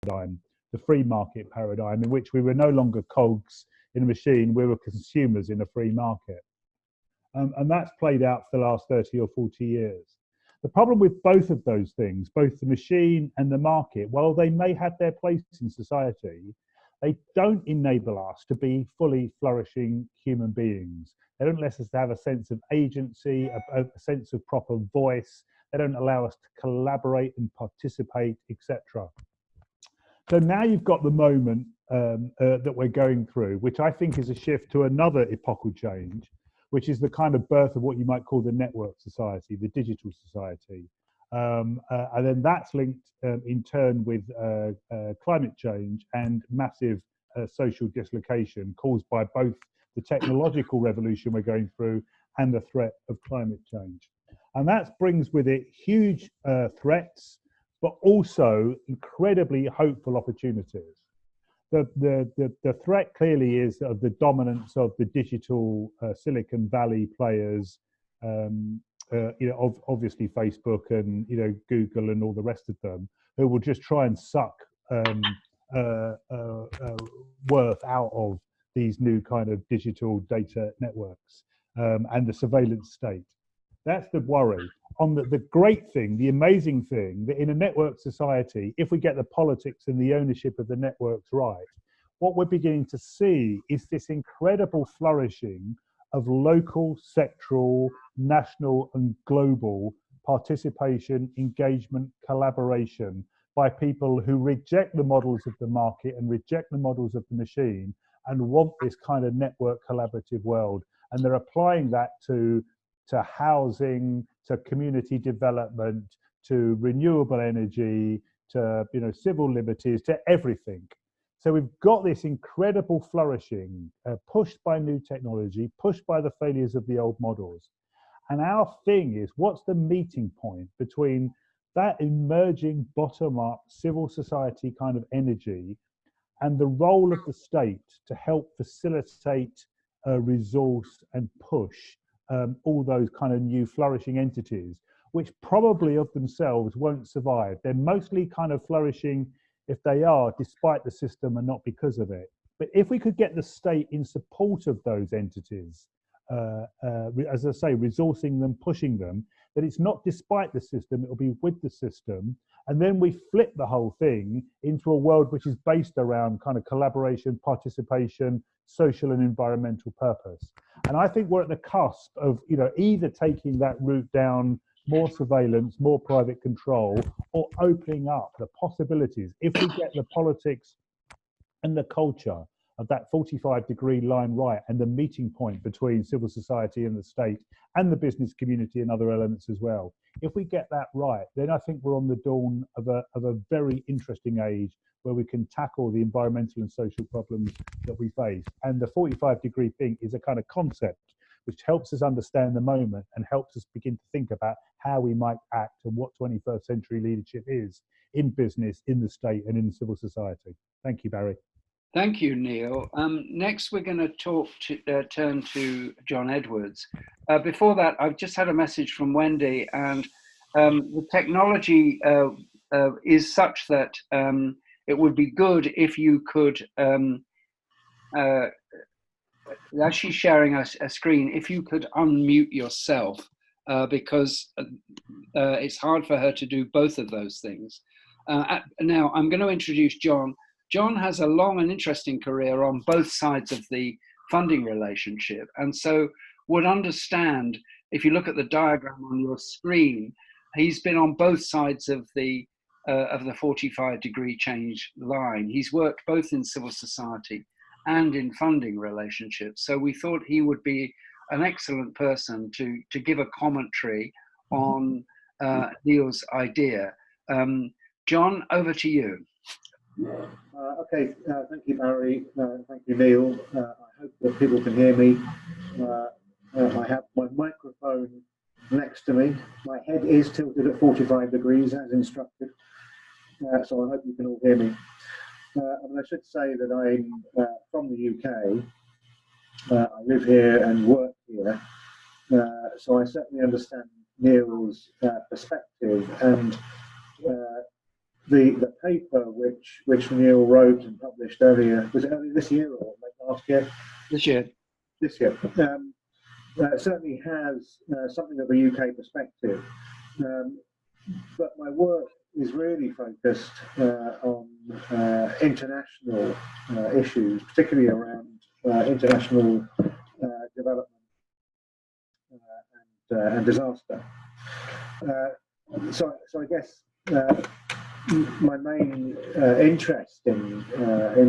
paradigm, the free market paradigm, in which we were no longer cogs in a machine, we were consumers in a free market. And that's played out for the last 30 or 40 years. The problem with both of those things, both the machine and the market, while they may have their place in society, they don't enable us to be fully flourishing human beings. They don't let us have a sense of agency, a sense of proper voice. They don't allow us to collaborate and participate, etc. So now you've got the moment that we're going through, which I think is a shift to another epochal change, which is the kind of birth of what you might call the network society, the digital society. And then that's linked in turn with climate change and massive social dislocation caused by both the technological revolution we're going through and the threat of climate change. And that brings with it huge threats, but also incredibly hopeful opportunities. The threat clearly is of the dominance of the digital Silicon Valley players, obviously Facebook and Google and all the rest of them, who will just try and suck worth out of these new kind of digital data networks and the surveillance state. That's the worry. On the great thing, the amazing thing, that in a network society, if we get the politics and the ownership of the networks right, what we're beginning to see is this incredible flourishing of local, sectoral, national and global participation, engagement, collaboration by people who reject the models of the market and reject the models of the machine and want this kind of network collaborative world. And they're applying that to housing, to community development, to renewable energy, to civil liberties, to everything. So we've got this incredible flourishing, pushed by new technology, pushed by the failures of the old models. And our thing is, what's the meeting point between that emerging bottom-up civil society kind of energy and the role of the state to help facilitate, resource and push all those kind of new flourishing entities, which probably of themselves won't survive. They're mostly kind of flourishing if they are, despite the system and not because of it. But if we could get the state in support of those entities, as I say, resourcing them, pushing them, that it's not despite the system, it'll be with the system. And then we flip the whole thing into a world which is based around kind of collaboration, participation, social and environmental purpose. And I think we're at the cusp of either taking that route down, more surveillance, more private control, or opening up the possibilities. If we get the politics and the culture of that 45-degree line right and the meeting point between civil society and the state and the business community and other elements as well, if we get that right, then I think we're on the dawn of a very interesting age where we can tackle the environmental and social problems that we face. And the 45-degree thing is a kind of concept which helps us understand the moment and helps us begin to think about how we might act and what 21st century leadership is in business, in the state and in civil society. Thank you, Barry. Thank you, Neil. Next, we're going to turn to John Edwards. Before that, I've just had a message from Wendy, and the technology is such that it would be good if you could, as she's sharing a screen, if you could unmute yourself, because it's hard for her to do both of those things. Now, I'm going to introduce John. John has a long and interesting career on both sides of the funding relationship, and so would understand, if you look at the diagram on your screen, he's been on both sides of the 45-degree change line. He's worked both in civil society and in funding relationships, so we thought he would be an excellent person to give a commentary on Neil's idea. John, over to you. Okay, thank you, Barry. Thank you, Neil. I hope that people can hear me. I have my microphone next to me. My head is tilted at 45 degrees as instructed, so I hope you can all hear me. And I should say that I'm from the UK. I live here and work here, so I certainly understand Neil's perspective, and the paper which Neil wrote and published earlier, was it earlier this year or late last year? This year. This year. Certainly has something of a UK perspective. But my work is really focused on international issues, particularly around international development and disaster. So I guess my main interest in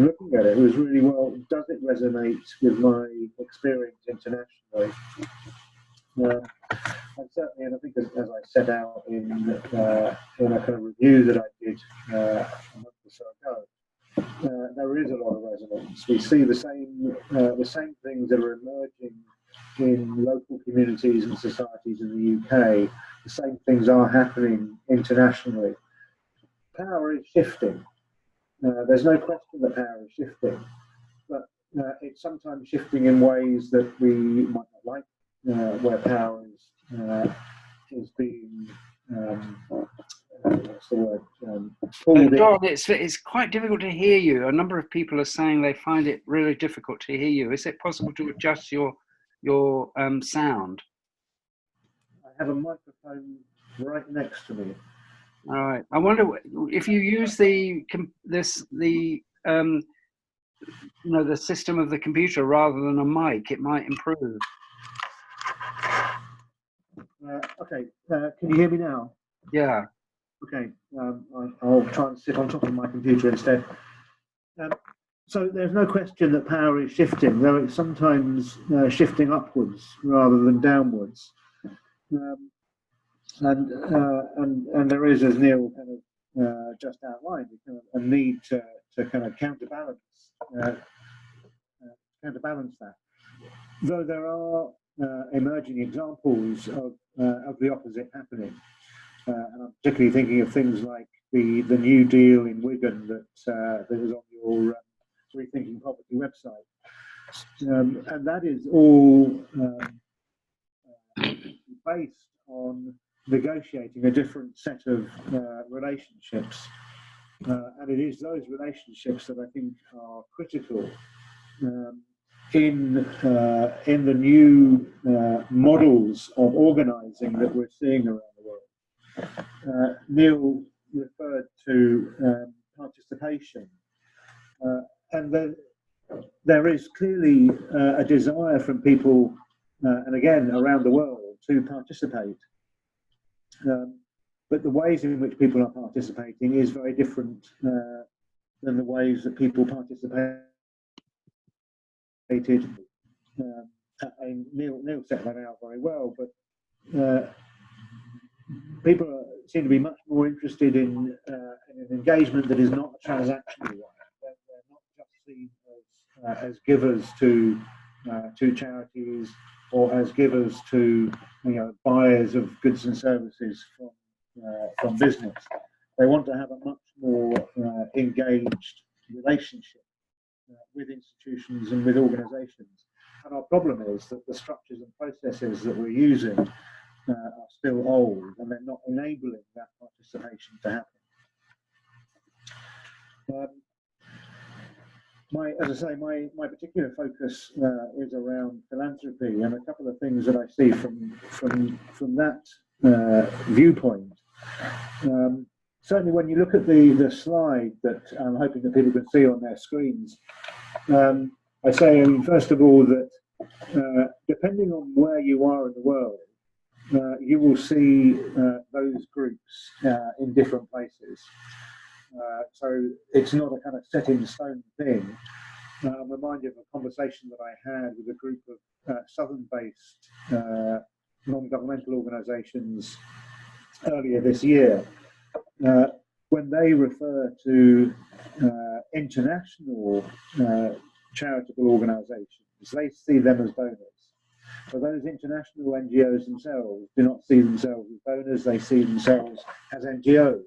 looking at it was really, well, does it resonate with my experience internationally? And certainly, and I think as I set out in a kind of review that I did a month or so ago, there is a lot of resonance. We see the same things that are emerging in local communities and societies in the UK. The same things are happening internationally. Power is shifting. There's no question that power is shifting, but it's sometimes shifting in ways that we might not like, where power is being what's the word? Don, it's quite difficult to hear you. A number of people are saying they find it really difficult to hear you. Is it possible to adjust your sound? I have a microphone right next to me. All right. I wonder if you use the system of the computer rather than a mic, it might improve. Okay. Can you hear me now? Yeah. Okay. I'll try and sit on top of my computer instead. So there's no question that power is shifting, though it's sometimes shifting upwards rather than downwards. And there is, as Neil kind of just outlined, a need to kind of counterbalance that. Though there are emerging examples of the opposite happening, and I'm particularly thinking of things like the New Deal in Wigan that is on your Rethinking Poverty website, and that is all based on negotiating a different set of relationships, and it is those relationships that I think are critical in the new models of organising that we're seeing around the world. Neil referred to participation, and there is clearly a desire from people, and again around the world, to participate. But the ways in which people are participating is very different than the ways that people participated. And Neil set that out very well, but people seem to be much more interested in an engagement that is not a transactional one. They're not just seen as givers to charities, or as givers to buyers of goods and services from business. They want to have a much more engaged relationship with institutions and with organisations. And our problem is that the structures and processes that we're using are still old, and they're not enabling that participation to happen. As I say, my particular focus is around philanthropy, and a couple of things that I see from that viewpoint. Certainly, when you look at the slide that I'm hoping that people can see on their screens, I say, first of all, that depending on where you are in the world, you will see those groups in different places. So it's not a kind of set in stone thing. I'm reminded of a conversation that I had with a group of southern-based non-governmental organisations earlier this year. When they refer to international charitable organisations, they see them as donors. So those international NGOs themselves do not see themselves as donors, they see themselves as NGOs,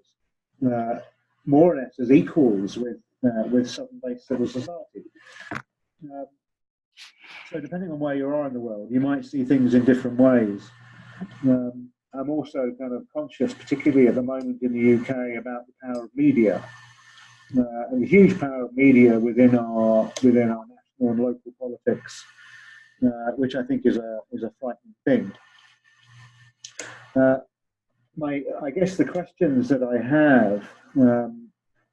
more or less as equals with southern-based civil society. So depending on where you are in the world, you might see things in different ways. I'm also kind of conscious, particularly at the moment in the UK, about the power of media and the huge power of media within our national and local politics, which I think is a frightening thing. I guess the questions that I have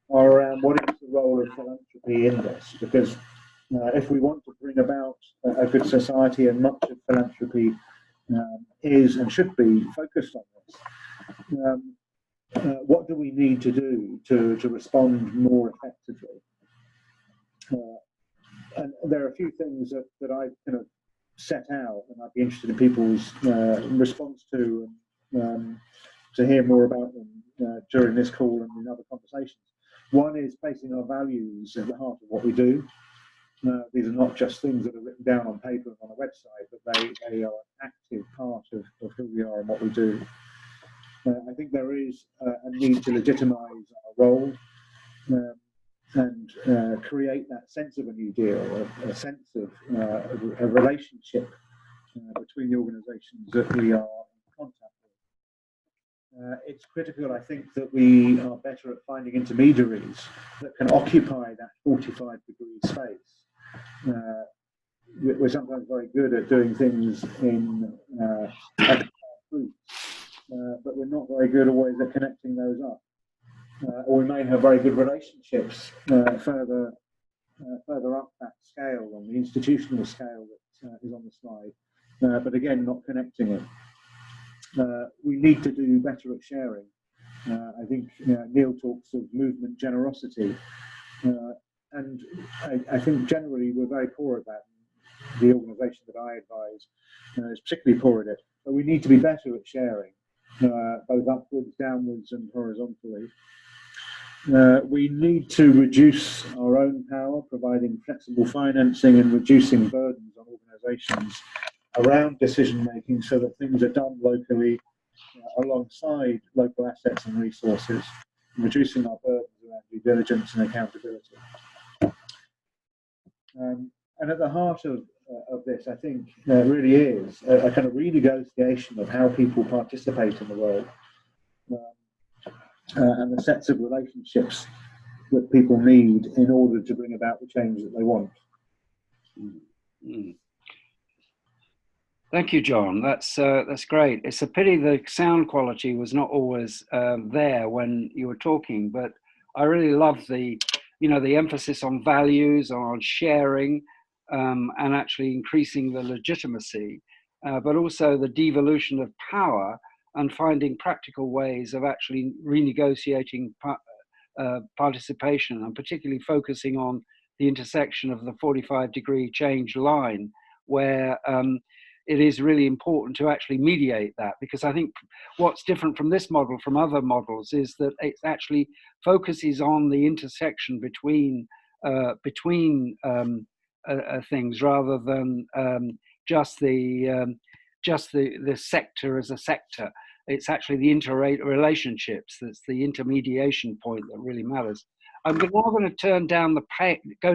are around what is the role of philanthropy in this, because if we want to bring about a good society, and much of philanthropy is and should be focused on this, what do we need to do to respond more effectively? And there are a few things that I kind of set out, and I'd be interested in people's response to hear more about them during this call and in other conversations. One is placing our values at the heart of what we do. These are not just things that are written down on paper and on a website, but they are an active part of who we are and what we do. I think there is a need to legitimise our role and create that sense of a new deal, a sense of a relationship between the organisations that we are in contact with. It's critical, I think, that we are better at finding intermediaries that can occupy that 45-degree space. We're sometimes very good at doing things in groups, but we're not very good always at connecting those up. Or we may have very good relationships further up that scale, on the institutional scale that is on the slide, but again, not connecting it. We need to do better at sharing. I think Neil talks of movement generosity, and I think generally we're very poor at that. The organisation that I advise is particularly poor at it, but we need to be better at sharing, both upwards, downwards, and horizontally. We need to reduce our own power, providing flexible financing and reducing burdens on organisations around decision making, so that things are done locally alongside local assets and resources, and reducing our burdens around due diligence and accountability. And at the heart of this, I think, really is a kind of renegotiation of how people participate in the world, and the sets of relationships that people need in order to bring about the change that they want. Thank you, John. That's great. It's a pity the sound quality was not always there when you were talking, but I really love the emphasis on values, on sharing, and actually increasing the legitimacy, but also the devolution of power and finding practical ways of actually renegotiating participation, and particularly focusing on the intersection of the 45-degree change line, where it is really important to actually mediate that, because I think what's different from this model from other models is that it actually focuses on the intersection between things, rather than just the sector as a sector. It's actually the interrelationships that's the intermediation point that really matters. I'm now going to go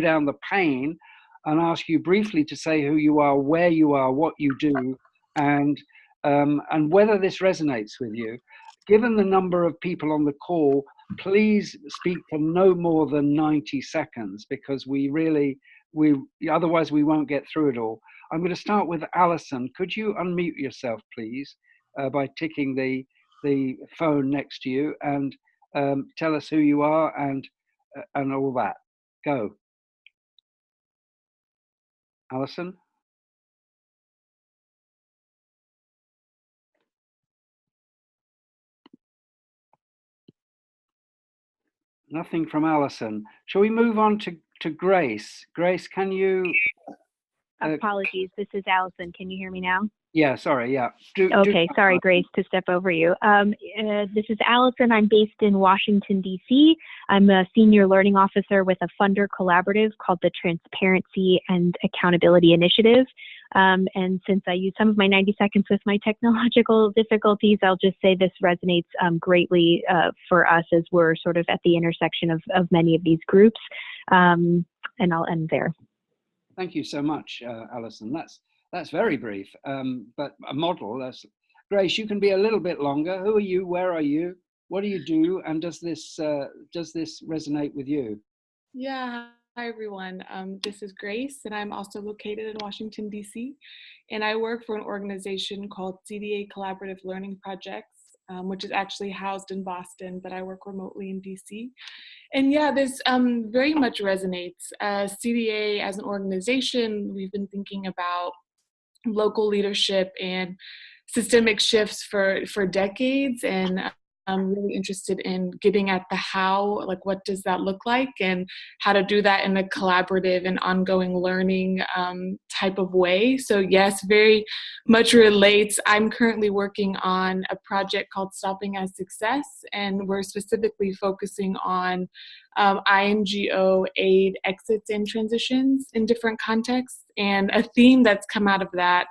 down the pane and ask you briefly to say who you are, where you are, what you do, and whether this resonates with you. Given the number of people on the call, please speak for no more than 90 seconds, because otherwise we won't get through it all. I'm going to start with Alison. Could you unmute yourself, please, by ticking the phone next to you, and tell us who you are and all that. Go. Alison? Nothing from Alison. Shall we move on to Grace? Grace, can you... Apologies, this is Alison. Can you hear me now? Yeah, sorry, yeah. Sorry, Grace, to step over you. This is Alison. I'm based in Washington, D.C. I'm a senior learning officer with a funder collaborative called the Transparency and Accountability Initiative. And since I use some of my 90 seconds with my technological difficulties, I'll just say this resonates greatly for us, as we're sort of at the intersection of many of these groups. And I'll end there. Thank you so much, Alison. That's very brief, but a model. Grace, you can be a little bit longer. Who are you? Where are you? What do you do? And does this resonate with you? Yeah, hi everyone. This is Grace, and I'm also located in Washington, D.C. And I work for an organization called CDA Collaborative Learning Projects, which is actually housed in Boston, but I work remotely in D.C. And yeah, this very much resonates. CDA as an organization, we've been thinking about local leadership and systemic shifts for decades, and I'm really interested in getting at the how, like what does that look like, and how to do that in a collaborative and ongoing learning type of way. So yes, very much relates. I'm currently working on a project called Stopping as Success, and we're specifically focusing on INGO aid exits and transitions in different contexts. And a theme that's come out of that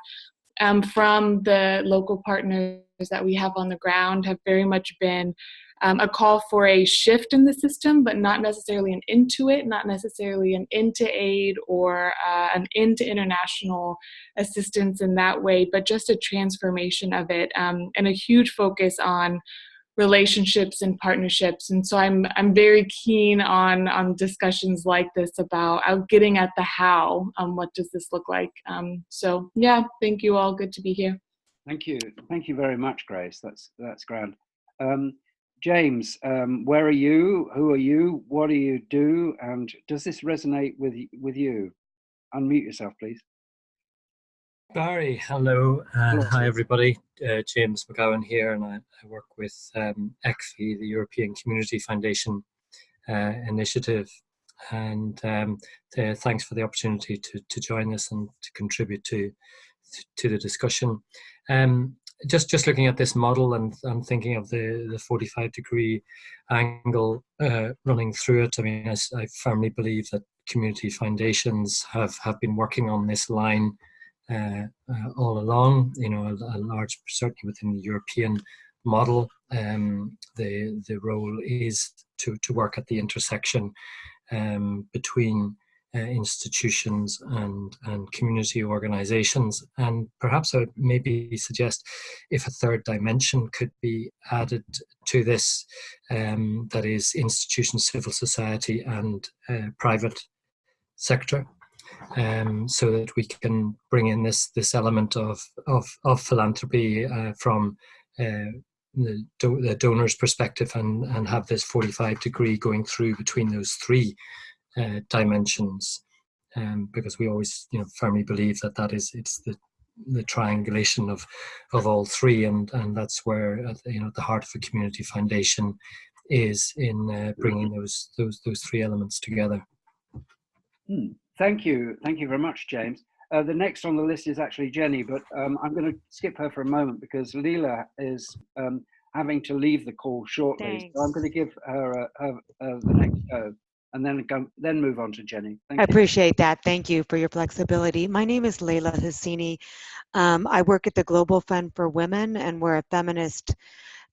from the local partners that we have on the ground have very much been a call for a shift in the system, but not necessarily an into it, not necessarily an into aid or an into international assistance in that way, but just a transformation of it, and a huge focus on relationships and partnerships. And so I'm very keen on discussions like this about getting at the how. What does this look like? So yeah, thank you all. Good to be here. Thank you very much, Grace. That's grand. James, where are you? Who are you? What do you do? And does this resonate with you? Unmute yourself, please. Barry, hello, and hi everybody. James McGowan here, and I work with ECFI, the European Community Foundation initiative, and thanks for the opportunity to join us and to contribute to the discussion. Just looking at this model and thinking of the 45-degree angle running through it. I mean, I firmly believe that community foundations have been working on this line all along. You know, a large, certainly within the European model, the role is to work at the intersection between institutions and community organizations. And perhaps I would maybe suggest if a third dimension could be added to this, that is institutions, civil society and private sector. So that we can bring in this element of philanthropy from the donor's perspective and have this 45-degree going through between those three dimensions, because we always firmly believe that it's the triangulation of all three, and that's where the heart of a community foundation is in bringing those three elements together. Thank you very much, James. The next on the list is actually Jenny, but I'm going to skip her for a moment because Leela is having to leave the call shortly. Thanks. So I'm going to give her the next go and then move on to Jenny. Thank I you. appreciate that. Thank you for your flexibility. My name is Leila Hassini. I work at the Global Fund for Women, and we're a feminist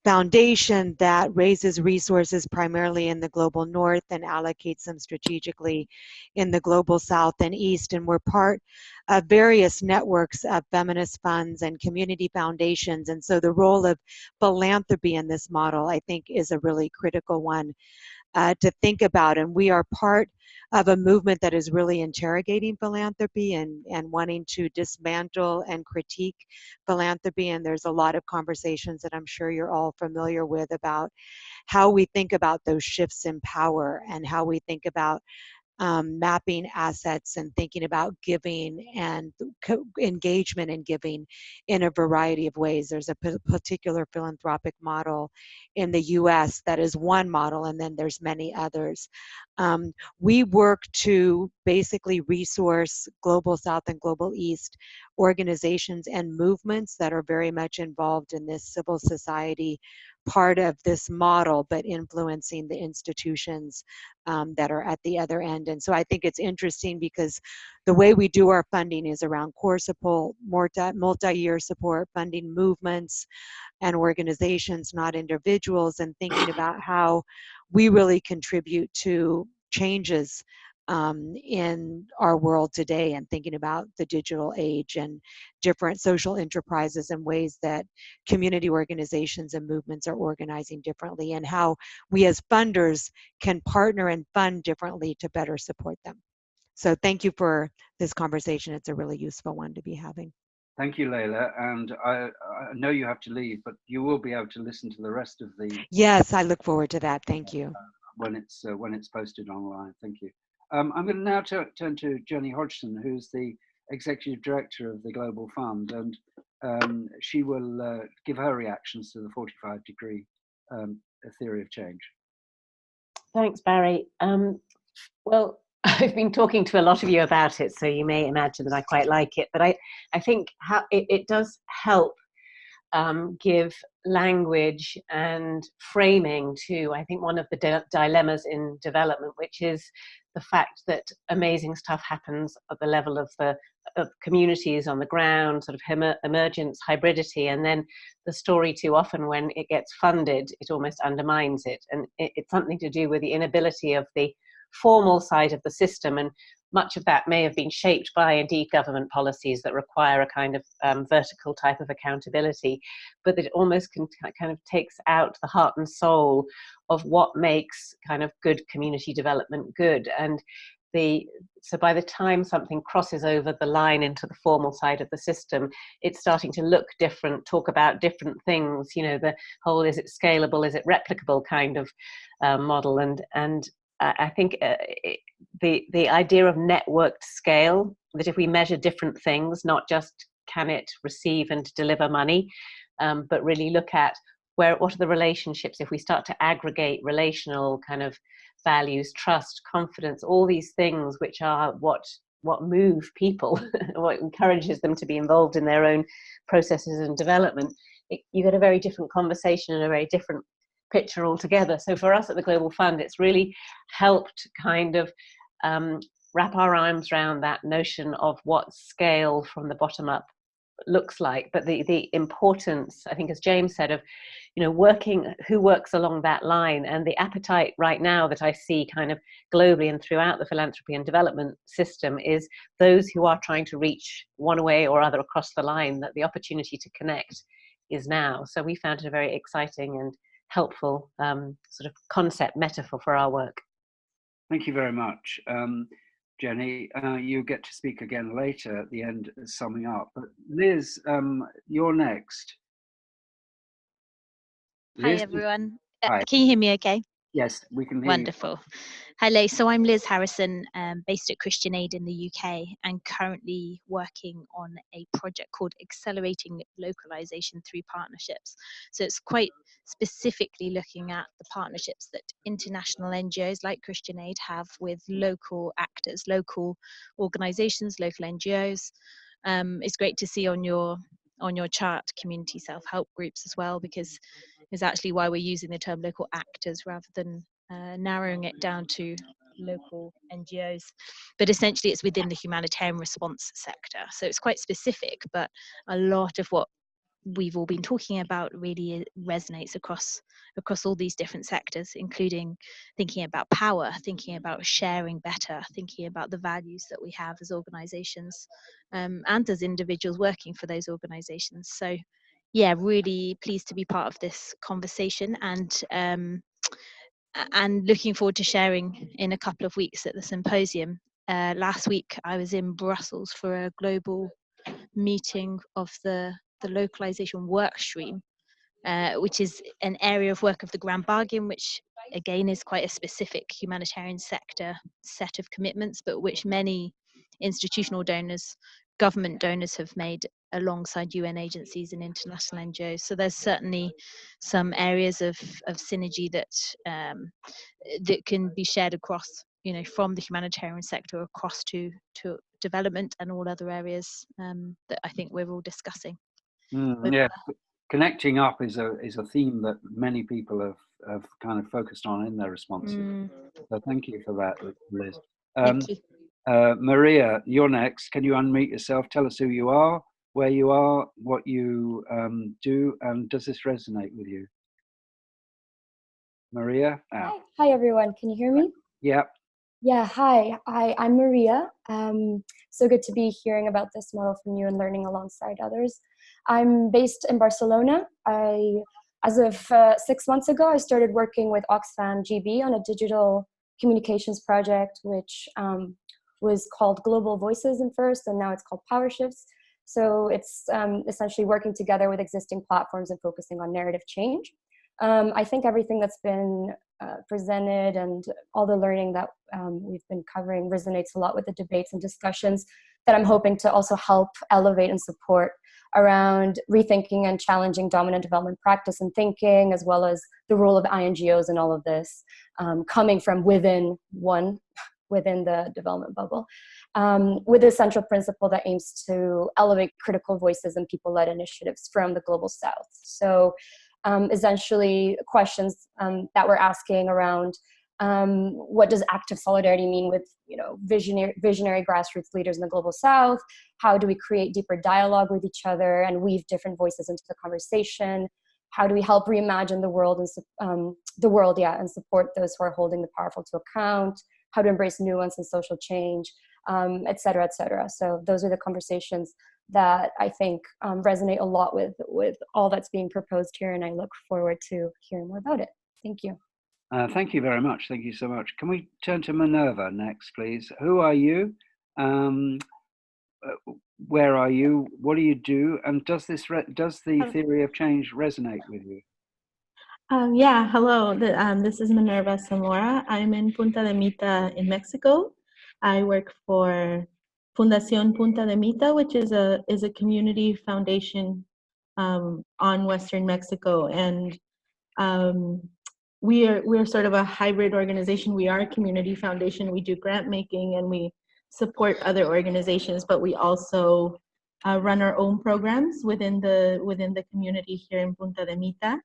foundation that raises resources primarily in the global north and allocates them strategically in the global south and east. And we're part of various networks of feminist funds and community foundations. And so the role of philanthropy in this model, I think, is a really critical one to think about. And we are part of a movement that is really interrogating philanthropy and wanting to dismantle and critique philanthropy. And there's a lot of conversations that I'm sure you're all familiar with about how we think about those shifts in power and how we think about mapping assets and thinking about giving and engagement in giving in a variety of ways. There's a particular philanthropic model in the US that is one model, and then there's many others. We work to basically resource Global South and Global East organizations and movements that are very much involved in this civil society part of this model, but influencing the institutions that are at the other end. And so I think it's interesting because the way we do our funding is around core support, multi-year support, funding movements and organizations, not individuals, and thinking about how we really contribute to changes in our world today, and thinking about the digital age and different social enterprises and ways that community organizations and movements are organizing differently, and how we as funders can partner and fund differently to better support them. So thank you for this conversation. It's a really useful one to be having. Thank you, Leila. And I know you have to leave, but you will be able to listen to the rest of the. Yes, I look forward to that. Thank you. When it's posted online. Thank you. I'm going to now turn to Jenny Hodgson, who's the Executive Director of the Global Fund, and she will give her reactions to the 45-degree theory of change. Thanks, Barry. Well, I've been talking to a lot of you about it, so you may imagine that I quite like it, but I think how it does help give language and framing to, I think, one of the dilemmas in development, which is the fact that amazing stuff happens at the level of communities on the ground, sort of emergence, hybridity, and then the story too often when it gets funded, it almost undermines it. And it's something to do with the inability of the formal side of the system, and much of that may have been shaped by indeed government policies that require a kind of vertical type of accountability, but that it almost kind of takes out the heart and soul of what makes kind of good community development good. And so by the time something crosses over the line into the formal side of the system, it's starting to look different, talk about different things, you know, the whole is it scalable, is it replicable kind of model. And I think the idea of networked scale, that if we measure different things, not just can it receive and deliver money, but really look at what are the relationships, if we start to aggregate relational kind of values, trust, confidence, all these things which are what move people, what encourages them to be involved in their own processes and development, you get a very different conversation and a very different picture altogether. So for us at the Global Fund, it's really helped kind of wrap our arms around that notion of what scale from the bottom up looks like, but the importance, I think, as James said, of, you know, who works along that line, and the appetite right now that I see kind of globally and throughout the philanthropy and development system is those who are trying to reach one way or other across the line, that the opportunity to connect is now. So we found it a very exciting and helpful sort of concept metaphor for our work. Thank you very much. Jenny, you get to speak again later at the end, summing up. But Liz, you're next. Liz? Hi, everyone. Hi. Can you hear me okay? Yes, we can hear Wonderful. you. Hello, so I'm Liz Harrison, based at Christian Aid in the UK, and currently working on a project called Accelerating Localization Through Partnerships. So it's quite specifically looking at the partnerships that international NGOs like Christian Aid have with local actors, local organizations, local NGOs. It's great to see on your chart community self-help groups as well, because is actually why we're using the term local actors rather than narrowing it down to local NGOs. But essentially it's within the humanitarian response sector. So it's quite specific, but a lot of what we've all been talking about really resonates across all these different sectors, including thinking about power, thinking about sharing better, thinking about the values that we have as organizations and as individuals working for those organizations. So yeah, really pleased to be part of this conversation, and looking forward to sharing in a couple of weeks at the symposium. Last week I was in Brussels for a global meeting of the localization work stream, which is an area of work of the Grand Bargain, which again is quite a specific humanitarian sector set of commitments, but which many institutional donors, government donors have made alongside UN agencies and international NGOs. So there's certainly some areas of synergy that that can be shared across, you know, from the humanitarian sector across to development and all other areas that I think we're all discussing. Yeah, connecting up is a theme that many people have kind of focused on in their responses. So thank you for that, Liz. Thank you. Maria, you're next. Can you unmute yourself? Tell us who you are, where you are, what you do, and does this resonate with you? Maria? Hi everyone, can you hear me? Yeah. Yeah, hi. I'm Maria. So good to be hearing about this model from you and learning alongside others. I'm based in Barcelona. As of 6 months ago, I started working with Oxfam GB on a digital communications project, which was called Global Voices in first, and now it's called Power Shifts. So it's essentially working together with existing platforms and focusing on narrative change. I think everything that's been presented and all the learning that we've been covering resonates a lot with the debates and discussions that I'm hoping to also help elevate and support around rethinking and challenging dominant development practice and thinking, as well as the role of INGOs in all of this, coming from within the development bubble, with a central principle that aims to elevate critical voices and people-led initiatives from the global south. So essentially questions that we're asking around what does active solidarity mean with visionary grassroots leaders in the global south? How do we create deeper dialogue with each other and weave different voices into the conversation? How do we help reimagine the world and support those who are holding the powerful to account? How to embrace nuance and social change, et cetera, et cetera. So those are the conversations that I think resonate a lot with all that's being proposed here, and I look forward to hearing more about it. Thank you. Thank you very much. Thank you so much. Can we turn to Minerva next, please? Who are you? Where are you? What do you do? And does the theory of change resonate with you? Yeah, hello. This is Minerva Zamora. I'm in Punta de Mita in Mexico. I work for Fundación Punta de Mita, which is a community foundation on Western Mexico, and we're sort of a hybrid organization. We are a community foundation. We do grant making and we support other organizations, but we also run our own programs within the community here in Punta de Mita.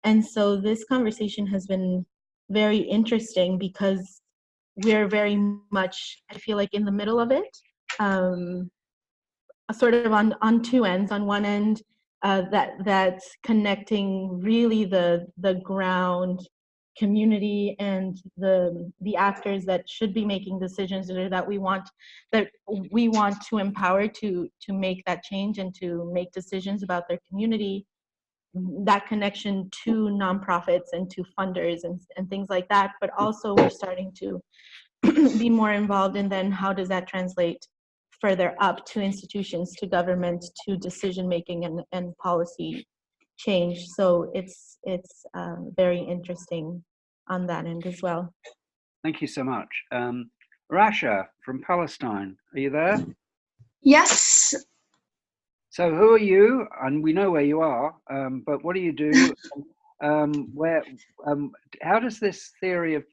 And so this conversation has been very interesting because we're very much, I feel like, in the middle of it, sort of on two ends. On one end, that's connecting really the ground community and the actors that should be making decisions, or that we want to empower to make that change and to make decisions about their community. That connection to nonprofits and to funders and things like that, but also we're starting to be more involved in then how does that translate further up to institutions, to government, to decision making and policy change. So it's very interesting on that end as well. Thank you so much. Rasha from Palestine, are you there? Yes. So who are you? And we know where you are, but what do you do? How does this theory of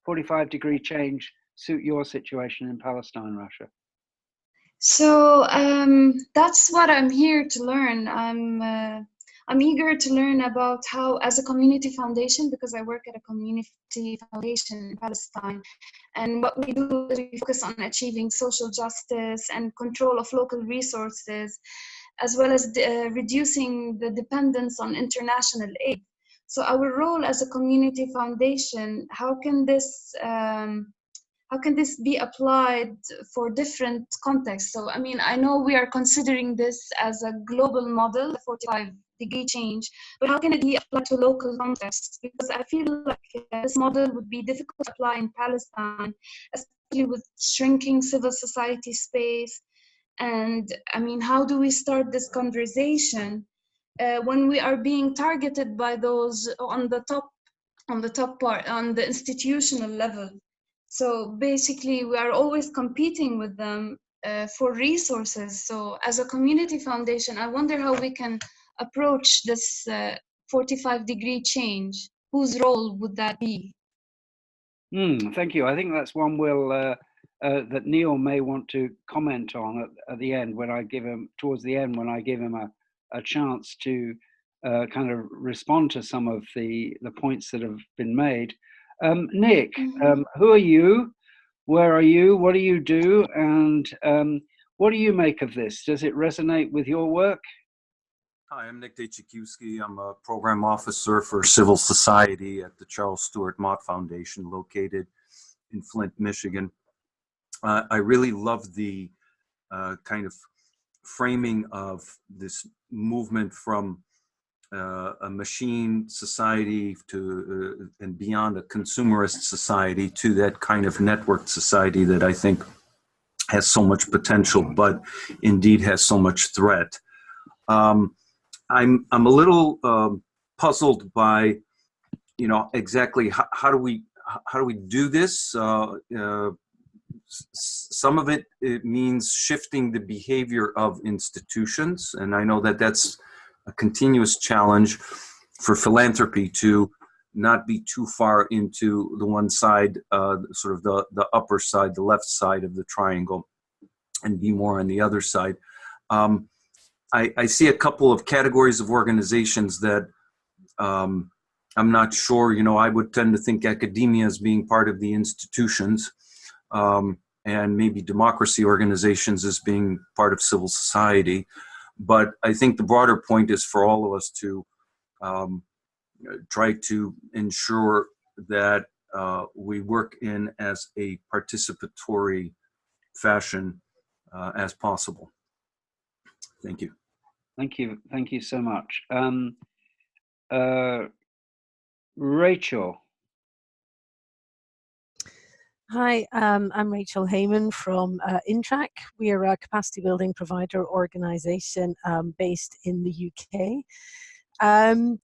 45-degree change suit your situation in Palestine, Rasha? So that's what I'm here to learn. I'm eager to learn about how, as a community foundation, because I work at a community foundation in Palestine, and what we do is we focus on achieving social justice and control of local resources, as well as reducing the dependence on international aid. So our role as a community foundation, how can this be applied for different contexts? So, I mean, I know we are considering this as a global model, the 45-degree change, but how can it be applied to local contexts? Because I feel like this model would be difficult to apply in Palestine, especially with shrinking civil society space. And I mean, how do we start this conversation when we are being targeted by those on the top part, on the institutional level? So basically, we are always competing with them for resources. So as a community foundation, I wonder how we can approach this 45-degree change. Whose role would that be? Thank you. I think that's one that Neil may want to comment on at the end, when I give him, towards the end, when I give him a chance to kind of respond to some of the points that have been made. Nick, who are you? Where are you? What do you do? And what do you make of this? Does it resonate with your work? Hi, I'm Nick Dachikowski. I'm a program officer for civil society at the Charles Stewart Mott Foundation, located in Flint, Michigan. I really love the kind of framing of this movement from a machine society to and beyond a consumerist society to that kind of networked society that I think has so much potential, but indeed has so much threat. I'm a little puzzled by, you know, exactly how do we do this? Some of it means shifting the behavior of institutions, and I know that that's a continuous challenge for philanthropy to not be too far into the one side, sort of the upper side, the left side of the triangle, and be more on the other side. I see a couple of categories of organizations that I'm not sure, you know, I would tend to think academia as being part of the institutions, and maybe democracy organizations as being part of civil society. But I think the broader point is for all of us to try to ensure that we work in as a participatory fashion as possible. Thank you. Thank you. Thank you so much. Rachel. Hi, I'm Rachel Heyman from Intrac. We are a capacity building provider organisation based in the UK. I'm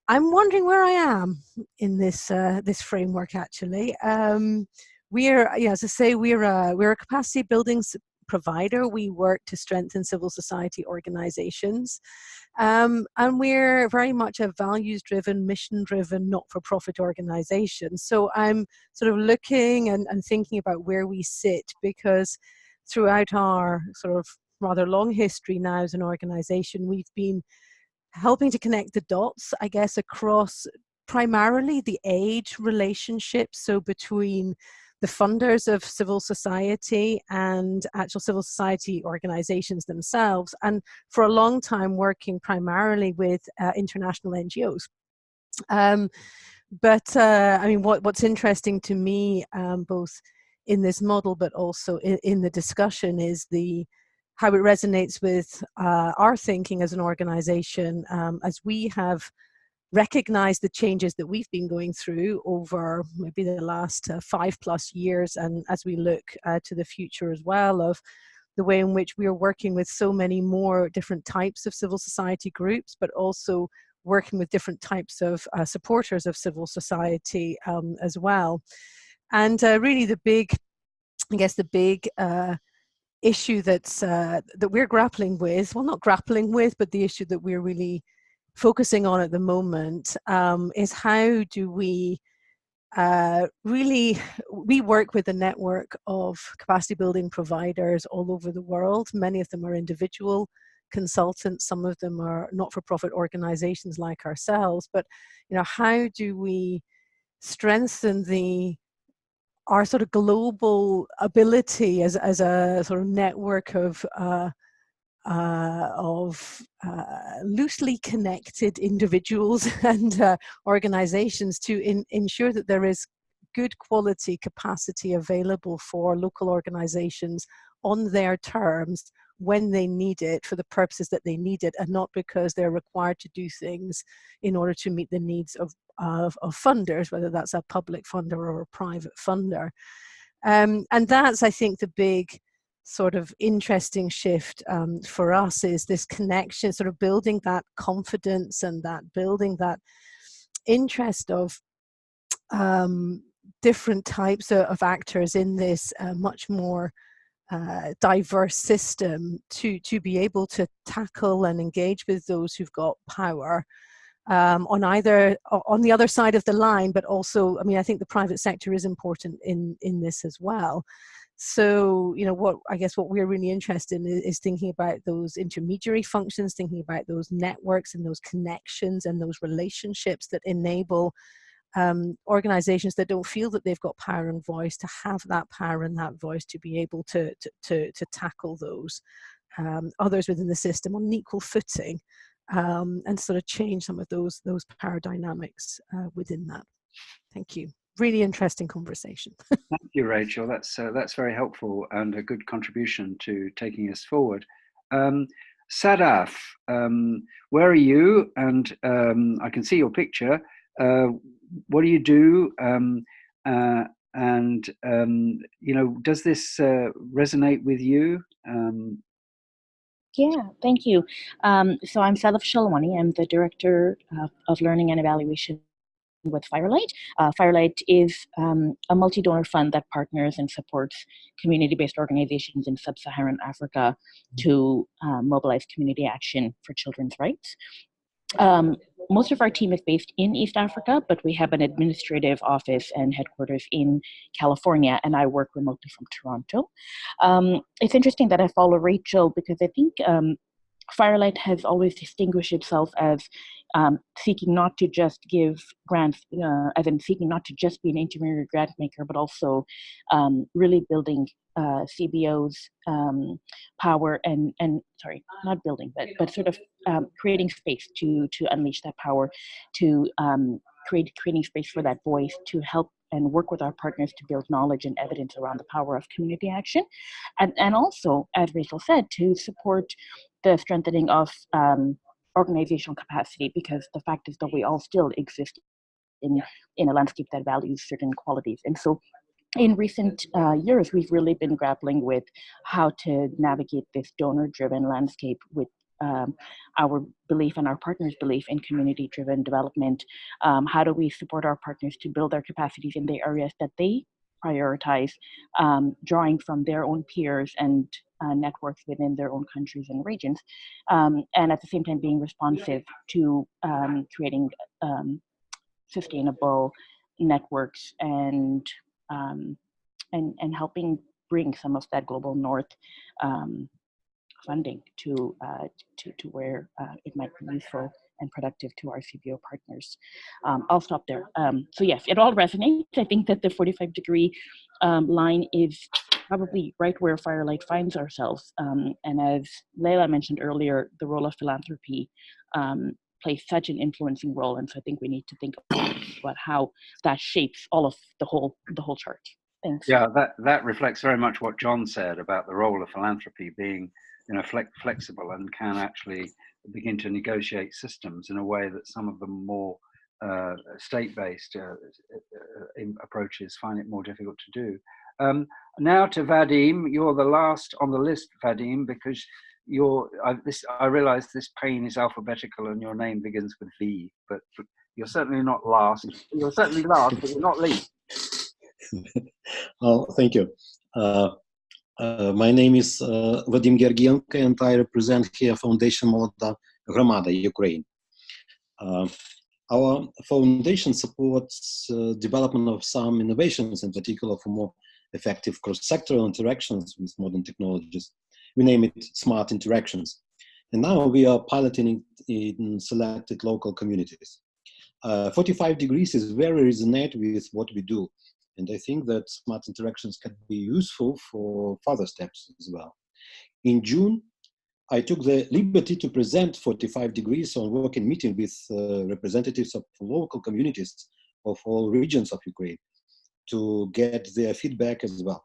wondering where I am in this this framework. Actually, we're, yeah, as I say, we're a capacity building provider. We work to strengthen civil society organisations. And we're very much a values-driven, mission-driven, not-for-profit organization. So I'm sort of looking and thinking about where we sit, because throughout our sort of rather long history now as an organization, we've been helping to connect the dots, I guess, across primarily the age relationship, so between the funders of civil society and actual civil society organizations themselves, and for a long time working primarily with international NGOs. I mean, what's interesting to me, both in this model but also in the discussion, is how it resonates with our thinking as an organization, as we have recognize the changes that we've been going through over maybe the last 5+ years, and as we look to the future as well, of the way in which we are working with so many more different types of civil society groups, but also working with different types of supporters of civil society as well. And really the big issue that we're grappling with, well, not grappling with, but the issue that we're really focusing on at the moment is how do we we work with a network of capacity building providers all over the world. Many of them are individual consultants, some of them are not-for-profit organizations like ourselves, but you know, how do we strengthen our sort of global ability as a sort of network of loosely connected individuals and organizations to ensure that there is good quality capacity available for local organizations on their terms when they need it, for the purposes that they need it, and not because they're required to do things in order to meet the needs of funders, whether that's a public funder or a private funder. And that's, I think, the big sort of interesting shift for us, is this connection, sort of building that confidence and building that interest of different types of actors in this much more diverse system to be able to tackle and engage with those who've got power on the other side of the line, but also, I mean, I think the private sector is important in this as well. So, you know, what we're really interested in is thinking about those intermediary functions, thinking about those networks and those connections and those relationships that enable organizations that don't feel that they've got power and voice to have that power and that voice to be able to tackle those others within the system on an equal footing, and sort of change some of those power dynamics within that. Thank you. really interesting conversation. Thank you, Rachel. That's very helpful and a good contribution to taking us forward. Sadaf, where are you? And I can see your picture. What do you do? Does this resonate with you? Yeah, thank you. So I'm Sadaf Shalwani. I'm the Director of Learning and Evaluation with Firelight. Firelight is a multi-donor fund that partners and supports community-based organizations in sub-Saharan Africa to mobilize community action for children's rights. Most of our team is based in East Africa, but we have an administrative office and headquarters in California, and I work remotely from Toronto. It's interesting that I follow Rachel because I think Firelight has always distinguished itself as seeking not to just give grants, as in seeking not to just be an intermediary grant maker, but also really building CBO's power and sorry, not building, but sort of creating space to unleash that power, to creating space for that voice, to help and work with our partners to build knowledge and evidence around the power of community action. And also, as Rachel said, to support the strengthening of organizational capacity, because the fact is that we all still exist in a landscape that values certain qualities. And so in recent years, we've really been grappling with how to navigate this donor-driven landscape with our belief and our partners' belief in community-driven development. How do we support our partners to build their capacities in the areas that they prioritize, drawing from their own peers and networks within their own countries and regions, and at the same time being responsive to creating sustainable networks and helping bring some of that global north funding to where it might be useful and productive to our CBO partners. I'll stop there. So yes, it all resonates. I think that the 45-degree line is probably right where Firelight finds ourselves. And as Leila mentioned earlier, the role of philanthropy plays such an influencing role. And so I think we need to think about how that shapes all of the whole chart. Thanks. Yeah, that reflects very much what John said about the role of philanthropy being, flexible and can actually begin to negotiate systems in a way that some of the more state-based approaches find it more difficult to do. Now to Vadim, you're the last on the list, Vadim, because I realize this pane is alphabetical and your name begins with V, but you're certainly not last. You're certainly last, but you're not least. Oh, thank you. My name is Vadim Gergienko, and I represent here Foundation Molodna Ghromada, Ukraine. Our foundation supports development of some innovations, in particular for more effective cross-sectoral interactions with modern technologies. We name it Smart Interactions. And now we are piloting it in selected local communities. 45 degrees is very resonant with what we do. And I think that Smart Interactions can be useful for further steps as well. In June, I took the liberty to present 45 degrees on working meeting with representatives of local communities of all regions of Ukraine to get their feedback as well.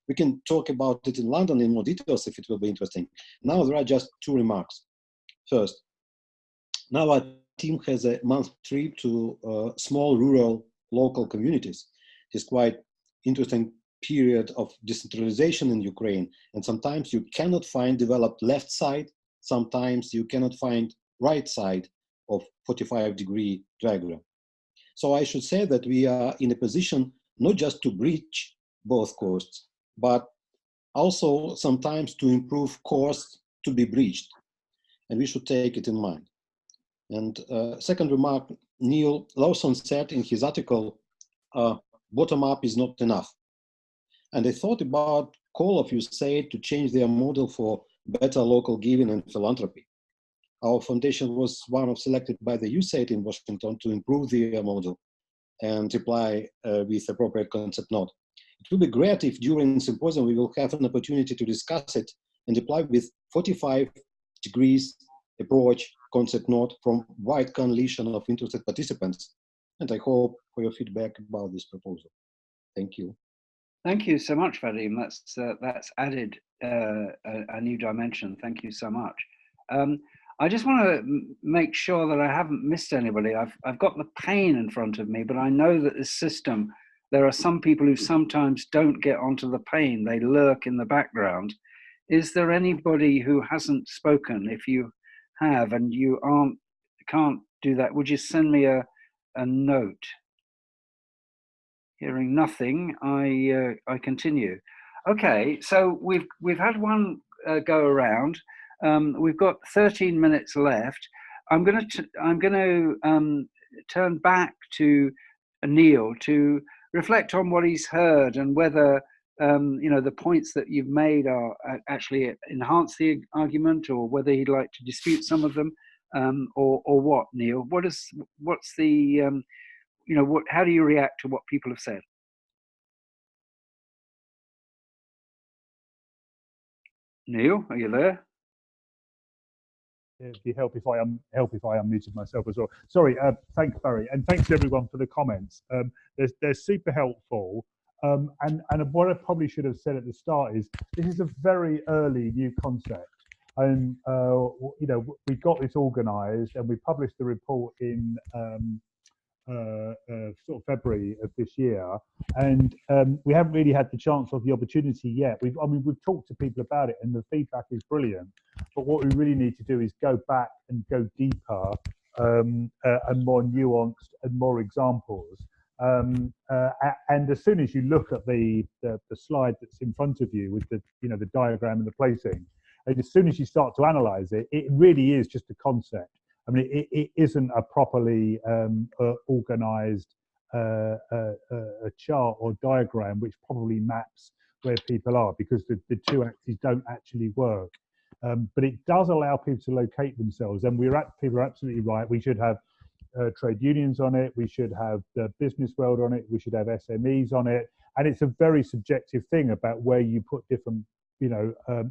We can talk about it in London in more details if it will be interesting. Now there are just two remarks. First, now our team has a month trip to small rural local communities. It's quite interesting period of decentralization in Ukraine, and sometimes you cannot find developed left side, sometimes you cannot find right side of 45-degree diagram. So I should say that we are in a position not just to breach both coasts, but also sometimes to improve course to be breached, and we should take it in mind. And second remark, Neil Lawson said in his article, bottom-up is not enough. And I thought about all of you said to change their model for better local giving and philanthropy. Our foundation was one of selected by the USAID in Washington to improve their model and reply with appropriate concept note. It will be great if during the symposium we will have an opportunity to discuss it and reply with 45 degrees approach concept note from wide coalition of interested participants And I hope for your feedback about this proposal. Thank you. Thank you so much, Vadim. That's added a new dimension. Thank you so much. I just want to make sure that I haven't missed anybody. I've got the pane in front of me, but I know that this system, there are some people who sometimes don't get onto the pane. They lurk in the background. Is there anybody who hasn't spoken? If you have and you can't do that, would you send me a note? Hearing nothing, I continue. Okay, so we've had one go around. We've got 13 minutes left. I'm going to turn back to Neil to reflect on what he's heard and whether the points that you've made are actually enhance the argument, or whether he'd like to dispute some of them, or what. Neil, what's the how do you react to what people have said? Neil, are you there? It'd be help if I unmuted myself as well. Sorry, thanks Barry, and thanks everyone for the comments. They're super helpful. And what I probably should have said at the start is this is a very early new concept, and we got this organised and we published the report in sort of February of this year, and we haven't really had the chance or the opportunity yet. We've talked to people about it, and the feedback is brilliant. But what we really need to do is go back and go deeper and more nuanced and more examples. And as soon as you look at the slide that's in front of you with the the diagram and the placing, and as soon as you start to analyze it, it really is just a concept. I mean, it isn't a properly organized a chart or diagram which probably maps where people are, because the two axes don't actually work. But it does allow people to locate themselves, and people are absolutely right. We should have trade unions on it. We should have the business world on it. We should have SMEs on it. And it's a very subjective thing about where you put different,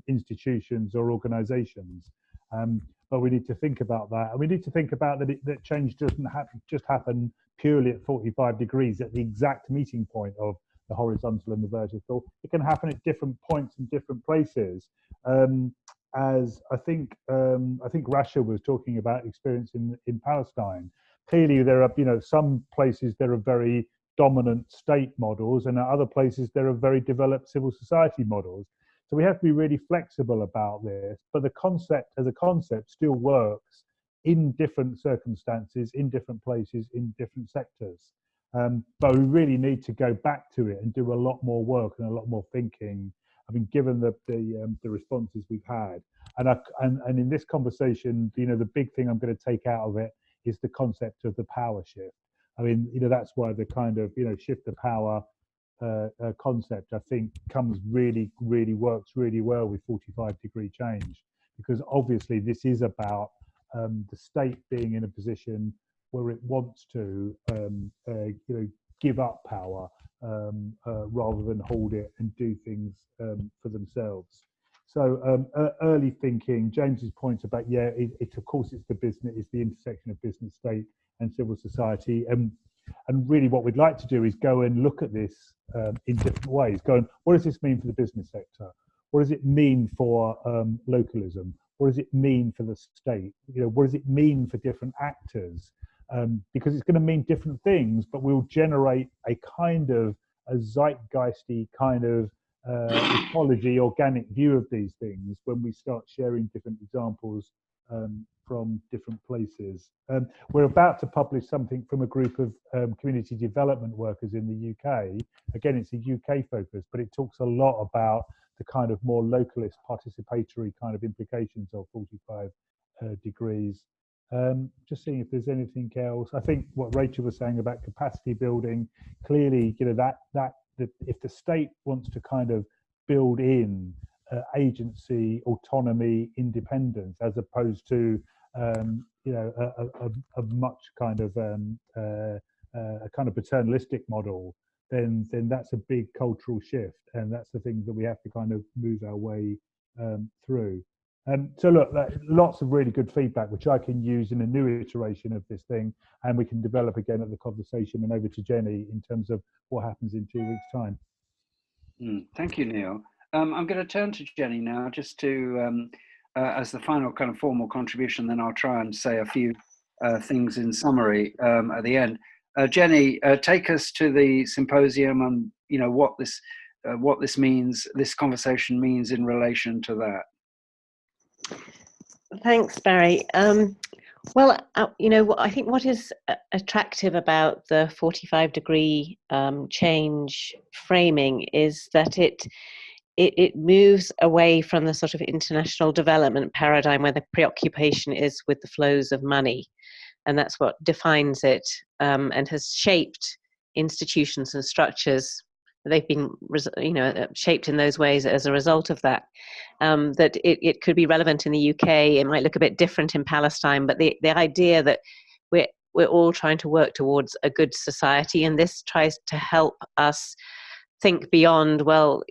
institutions or organizations. But we need to think about that. And we need to think about that change doesn't just happen purely at 45 degrees at the exact meeting point of the horizontal and the vertical. It can happen at different points in different places. As I think Rasha was talking about experience in Palestine. Clearly, there are some places there are very dominant state models, and at other places there are very developed civil society models. So we have to be really flexible about this. But the concept as a concept still works in different circumstances, in different places, in different sectors. But we really need to go back to it and do a lot more work and a lot more thinking. I mean, given the responses we've had, and in this conversation, the big thing I'm going to take out of it is the concept of the power shift. I mean, that's why the kind of shift the power concept, I think, works really well with 45-degree change, because obviously this is about the state being in a position where it wants to give up power rather than hold it and do things for themselves. So early thinking, James's point about of course it's the business, it's the intersection of business, state, and civil society, and really what we'd like to do is go and look at this in different ways. What does this mean for the business sector? What does it mean for localism? What does it mean for the state? What does it mean for different actors? Because it's going to mean different things, but we'll generate a kind of a zeitgeisty kind of ecology, organic view of these things when we start sharing different examples from different places. We're about to publish something from a group of community development workers in the UK. Again, it's a UK focus, but it talks a lot about the kind of more localist participatory kind of implications of 45 degrees. Just seeing if there's anything else. I think what Rachel was saying about capacity building, clearly, if the state wants to kind of build in agency, autonomy, independence, as opposed to a much kind of a kind of paternalistic model, then that's a big cultural shift, and that's the thing that we have to kind of move our way through. So look, lots of really good feedback, which I can use in a new iteration of this thing, and we can develop again at the conversation. And over to Jenny in terms of what happens in 2 weeks' time. Thank you, Neil. I'm going to turn to Jenny now, just to as the final kind of formal contribution. Then I'll try and say a few things in summary at the end. Jenny, take us to the symposium and what this means, this conversation means in relation to that. Thanks, Barry. Well, I think what is attractive about the 45-degree change framing is that it moves away from the sort of international development paradigm where the preoccupation is with the flows of money, and that's what defines it and has shaped institutions and structures. They've been, shaped in those ways as a result of that. That it could be relevant in the UK. It might look a bit different in Palestine, but the idea that we're all trying to work towards a good society, and this tries to help us think beyond. Well,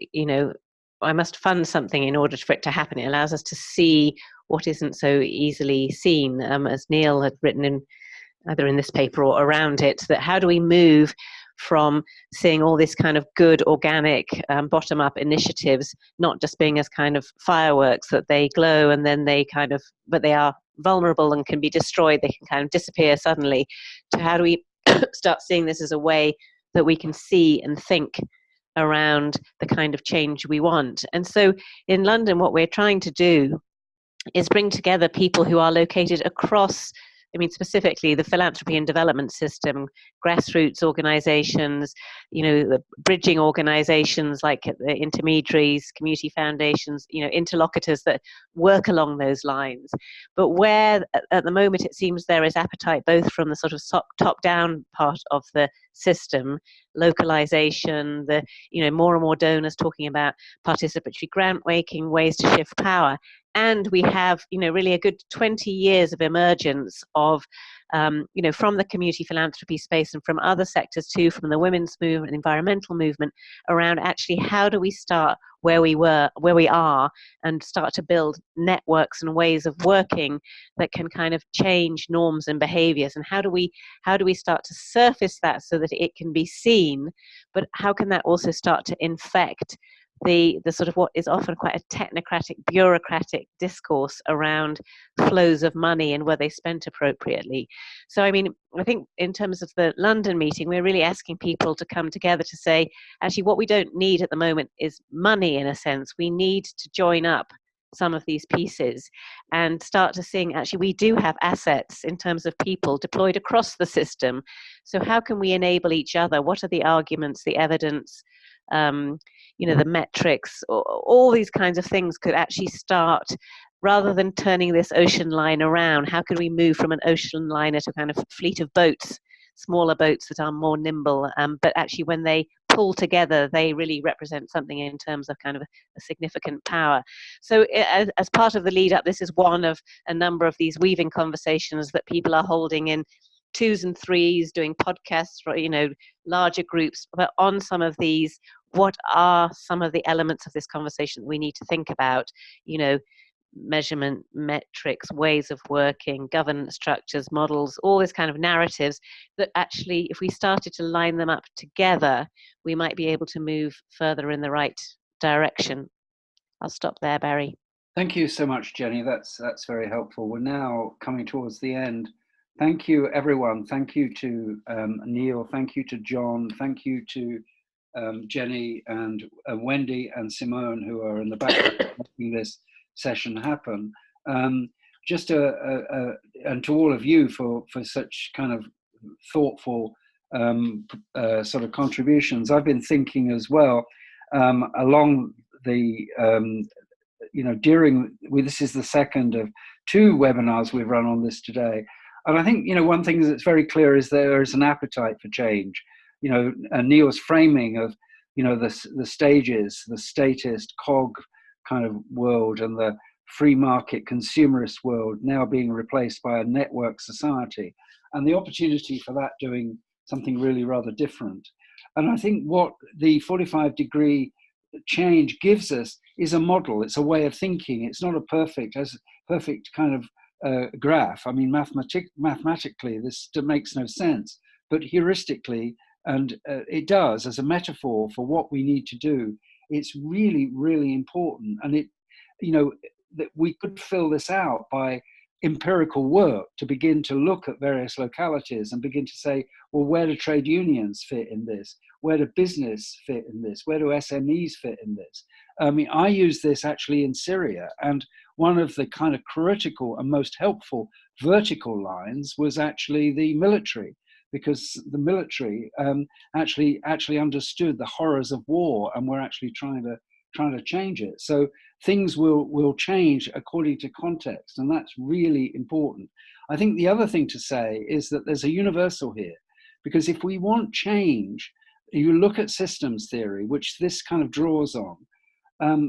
I must fund something in order for it to happen. It allows us to see what isn't so easily seen, as Neil had written in either in this paper or around it. That how do we move from seeing all this kind of good organic bottom-up initiatives not just being as kind of fireworks that they glow and then but they are vulnerable and can be destroyed, they can kind of disappear suddenly, to how do we start seeing this as a way that we can see and think around the kind of change we want. And so in London, what we're trying to do is bring together people who are located across, specifically the philanthropy and development system, grassroots organizations, the bridging organizations like the intermediaries, community foundations, interlocutors that work along those lines. But where at the moment it seems there is appetite both from the sort of top-down part of the system, localization, more and more donors talking about participatory grant making, ways to shift power. And we have, really a good 20 years of emergence of, from the community philanthropy space and from other sectors too, from the women's movement, environmental movement, around actually how do we start where we are, and start to build networks and ways of working that can kind of change norms and behaviors. And how do we start to surface that so that it can be seen, but how can that also start to infect the sort of what is often quite a technocratic, bureaucratic discourse around flows of money and were they spent appropriately. So, I think in terms of the London meeting, we're really asking people to come together to say, actually, what we don't need at the moment is money in a sense. We need to join up some of these pieces and start to seeing, actually, we do have assets in terms of people deployed across the system. So how can we enable each other? What are the arguments, the evidence, the metrics, all these kinds of things could actually start, rather than turning this ocean line around, how can we move from an ocean liner to kind of fleet of boats, smaller boats that are more nimble, but actually when they pull together, they really represent something in terms of kind of a significant power. So as part of the lead up, this is one of a number of these weaving conversations that people are holding in 2s and 3s, doing podcasts for, larger groups, but on some of these, what are some of the elements of this conversation that we need to think about, measurement, metrics, ways of working, governance structures, models, all this kind of narratives that actually, if we started to line them up together, we might be able to move further in the right direction. I'll stop there, Barry. Thank you so much, Jenny. That's very helpful. We're now coming towards the end. Thank you, everyone. Thank you to Neil. Thank you to John. Thank you to Jenny and Wendy and Simone, who are in the background making this session happen. And to all of you for such kind of thoughtful sort of contributions. I've been thinking as well along the this is the second of 2 webinars we've run on this today. And I think, one thing that's very clear is there is an appetite for change. Neil's framing of, the stages, the statist cog kind of world and the free market consumerist world now being replaced by a network society, and the opportunity for that doing something really rather different. And I think what the 45-degree change gives us is a model. It's a way of thinking. It's not a perfect kind of graph. I mean, mathematically, this makes no sense, but heuristically, and it does as a metaphor for what we need to do. It's really, really important. And it, you know, that we could fill this out by empirical work to begin to look at various localities and begin to say, well, where do trade unions fit in this? Where do business fit in this? Where do SMEs fit in this? I mean, I use this actually in Syria, and one of the kind of critical and most helpful vertical lines was actually the military, because the military actually understood the horrors of war and were actually trying to change it. So things will change according to context, and that's really important. I think the other thing to say is that there's a universal here, because if we want change, you look at systems theory, which this kind of draws on.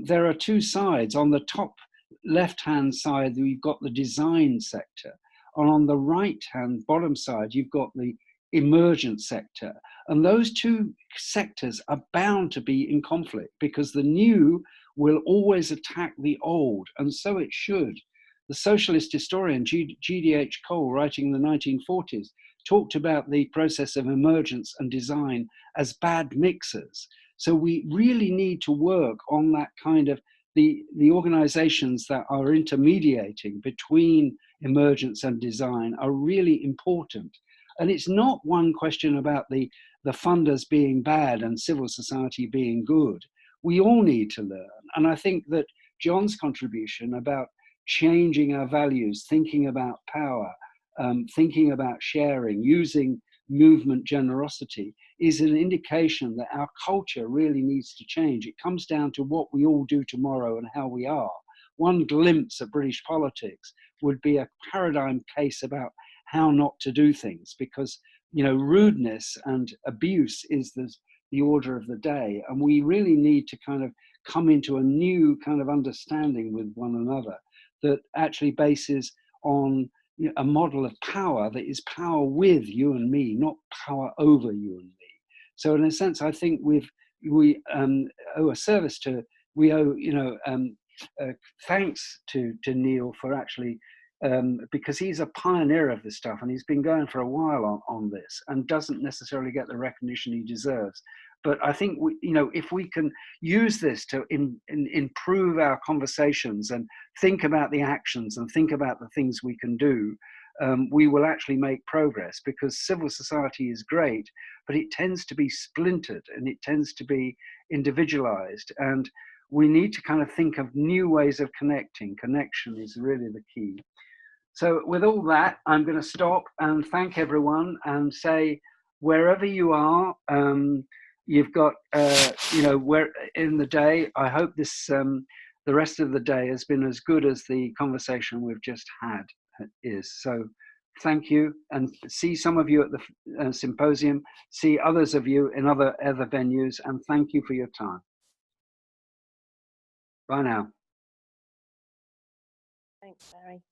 There are two sides. On the top left-hand side, we've got the design sector, and on the right-hand bottom side, you've got the emergent sector. And those two sectors are bound to be in conflict, because the new will always attack the old, and so it should. The socialist historian G.D.H. Cole, writing in the 1940s, talked about the process of emergence and design as bad mixers. So we really need to work on that kind of the organizations that are intermediating between emergence and design are really important. And it's not one question about the funders being bad and civil society being good. We all need to learn. And I think that John's contribution about changing our values, thinking about power, thinking about sharing, using movement generosity is an indication that our culture really needs to change. It comes down to what we all do tomorrow and how we are. One glimpse of British politics would be a paradigm case about how not to do things, because, you know, rudeness and abuse is the order of the day, and we really need to kind of come into a new kind of understanding with one another that actually bases on, you know, a model of power that is power with you and me, not power over you and me. So in a sense, I think we owe a service to, we owe, you know, thanks to Neil for actually, because he's a pioneer of this stuff, and he's been going for a while on this and doesn't necessarily get the recognition he deserves. But I think you know, if we can use this to improve our conversations and think about the actions and think about the things we can do, we will actually make progress, because civil society is great, but it tends to be splintered and it tends to be individualized. And we need to kind of think of new ways of connecting. Connection is really the key. So with all that, I'm going to stop and thank everyone and say, wherever you are, you've got, you know, where in the day, I hope this, the rest of the day has been as good as the conversation we've just had is. So thank you, and see some of you at the symposium, see others of you in other venues, and thank you for your time. Bye now. Thanks, Barry.